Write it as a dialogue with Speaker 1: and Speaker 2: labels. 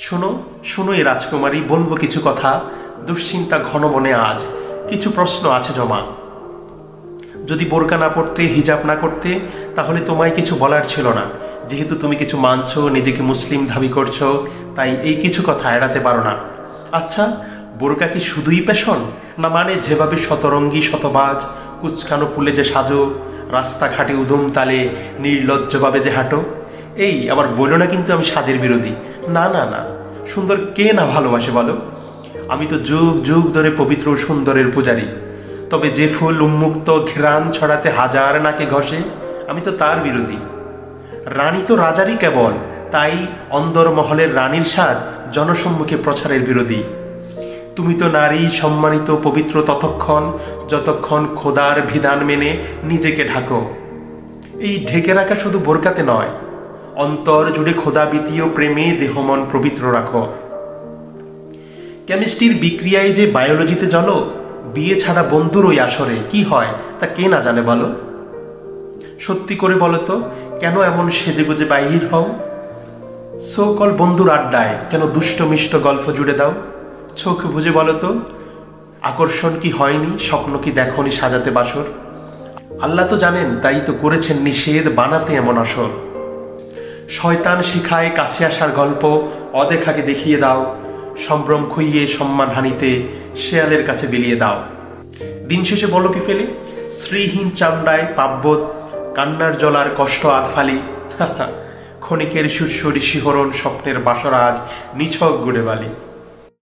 Speaker 1: শোনো শোনো এই রাজকুমারী, বলবো কিছু কথা। দুশ্চিন্তা ঘন মনে আজ, কিছু প্রশ্ন আছে জমা। যদি বোরকা না পড়তে, হিজাব না করতে, তাহলে তোমায় কিছু বলার ছিল না। যেহেতু তুমি কিছু মানছো, নিজেকে মুসলিম দাবি করছো, তাই এই কিছু কথা এড়াতে পারো না। আচ্ছা, বোরকা কি শুধুই পেশন, না মানে যেভাবে শতরঙ্গী শতবাজ কুচকানো ফুলে যে সাজো, রাস্তাঘাটে উদম তালে নির্লজ্জভাবে যে হাঁটো? এই আবার বলো না কিন্তু আমি সাজের বিরোধী। না না না, সুন্দর কে না ভালোবাসে বলো? আমি তো যুগ যুগ ধরে পবিত্র সুন্দরের পূজারী। তবে যে ফুল উন্মুক্ত ঘ্রাণ ছড়াতে হাজার নাকে ঘষে, আমি তো তার বিরোধী। রানী তো রাজারই কেবল, তাই অন্দরমহলের রানীর সাজ জনসম্মুখে প্রচারের বিরোধী। তুমি তো নারী সম্মানিত পবিত্র ততক্ষণ যতক্ষণ খোদার বিধান মেনে নিজেকে ঢাকো। এই ঢেকে রাখা শুধু বোরকাতে নয়, অন্তর জুড়ে খোদাবিতীয় প্রেমে দেহমন পবিত্র রাখো। কেমিস্ট্রির বিক্রিয়ায় যে বায়োলজিতে জলো, বিয়ে ছাড়া বন্ধুর ওই আসরে কি হয় তা কে না জানে বলো? সত্যি করে বলো তো, কেন এমন সেজেগুজে বাহির হও? সকল বন্ধুর আড্ডায় কেন দুষ্ট মিষ্ট গল্প জুড়ে দাও? চোখ বুঝে বলো তো, আকর্ষণ কি হয়নি, স্বপ্ন কি দেখনি সাজাতে বাসর? আল্লাহ তো জানেন, তাই তো করেছেন নিষেধ বানাতে এমন আসর। শয়তান শিখায় কাছে আসার গল্প, অদেখাকে দেখিয়ে দাও। সম্ভ্রম খুইয়ে সম্মান হানিতে শেয়ালের কাছে বিলিয়ে দাও। দিন শেষে বলো কি ফেলে? শ্রীহীন চামড়ায় পাপবোধ, কান্নার জলার কষ্ট আতফালি। ক্ষণিকের সুরসুরি শিহরণ, স্বপ্নের বাসরাজ নিছক গুড়ে বালি।